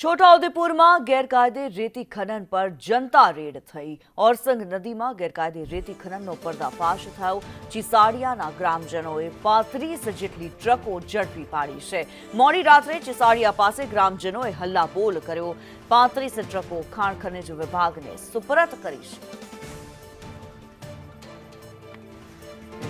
છોટાઉદેપુરમાં ગેરકાયદે રેતી ખનન પર જનતા રેડ થઈ। ઓરસંગ નદીમાં ગેરકાયદે રેતી ખનનનો પર્દાફાશ થયો। ચિસાડિયાના ગ્રામજનોએ 35 જેટલી ટ્રકો ઝડપી પાડી છે। મોડી રાત્રે ચિસાડિયા પાસે ગ્રામજનોએ હલ્લાબોલ કર્યો। 35 ટ્રકો ખાણ ખનિજ વિભાગને સુપરત કરી છે।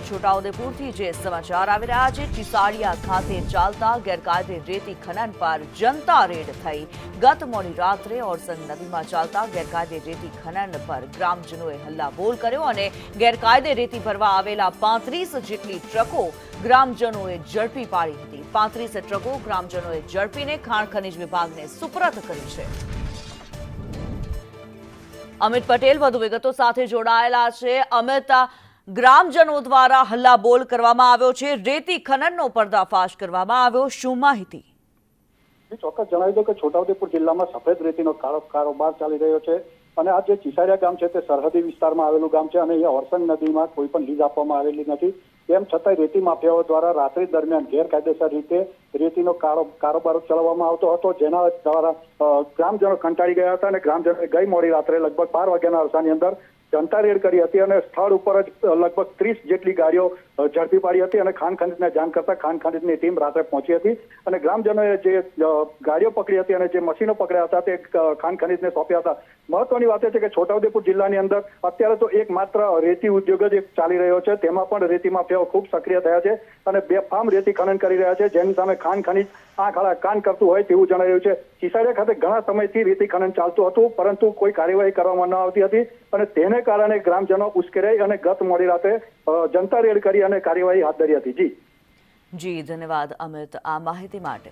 છોટાઉદેપુરથી જે સમાચાર આવી રહ્યા છે, ચિસાડિયા ખાતે ચાલતા ગેરકાયદે રેતી ખનન પર જનતા રેડ થઈ। ગત મોડી રાત્રે ઓરસંગ નદીમાં ચાલતા ગેરકાયદે રેતી ખનન પર ગ્રામજનોએ હલ્લાબોલ કર્યો અને ગેરકાયદે રેતી ભરવા આવેલા 35 જેટલી ટ્રકો ગ્રામજનોએ ઝડપી પાડી હતી। 35 ટ્રકો ગ્રામજનોએ ઝડપીને ખાણ ખનિજ વિભાગને સુપરત કરી છે। અમિત પટેલ વધુ વિગતો સાથે જોડાયેલા છે। અમિત, ગ્રામજનો દ્વારા હલ્લાબોલ કરવામાં આવ્યો છે, રેતી ખનનનો પર્દાફાશ કરવામાં આવ્યો, શું માહિતી? ચોક્કસ જણાવી દો કે છોટાઉદેપુર જિલ્લામાં સફેદ રેતીનો કારોબાર ચાલી રહ્યો છે અને આ જે ચિસાડિયા ગામ છે તે સરહદી વિસ્તારમાં આવેલું ગામ છે અને અહીંયા ઓરસંગ નદીમાં કોઈ પણ લીઝ આપવામાં આવેલી નથી। તેમ છતાં રેતી માફિયાઓ દ્વારા રાત્રિ દરમિયાન ગેરકાયદેસર રીતે રેતીનો કારોબાર ચલાવવામાં આવતો હતો, જેના દ્વારા ગ્રામજનો કંટાળી ગયા હતા અને ગ્રામજનોએ ગઈ મોડી રાત્રે લગભગ 12 વાગ્યાના અરસાની અંદર જનતા રેડ કરી હતી અને સ્થળ ઉપર જ લગભગ 30 જેટલી ગાડીઓ ઝડપી પાડી હતી અને ખાણ ખનીજને જાણ કરતા ખાણ ખનીજની ટીમ રાત્રે પહોંચી હતી અને ગ્રામજનોએ જે ગાડીઓ પકડી હતી અને જે મશીનો પકડ્યા હતા તે ખાણ ખનીજને સોંપ્યા હતા। મહત્વની વાત એ છે કે છોટાઉદેપુર જિલ્લાની અંદર અત્યારે તો એકમાત્ર રેતી ઉદ્યોગ જ ચાલી રહ્યો છે, તેમાં પણ રેતી માફિયાઓ ખૂબ સક્રિય થયા છે અને બેફામ રેતી ખનન કરી રહ્યા છે, જેની સામે ખાણ ખનીજ આંખ આડા કાન કરતું હોય તેવું જણાવ્યું છે। ચિસાડિયા ખાતે ઘણા સમયથી રેતી ખનન ચાલતું હતું, પરંતુ કોઈ કાર્યવાહી કરવામાં ન આવતી હતી અને તેને કારણે ગ્રામજનો ઉશ્કેરાઈ અને ગત મોડી રાતે જનતા રેડ કરી અને કાર્યવાહી હાથ ધરી હતી। જી ધન્યવાદ અમિત આ માહિતી માટે।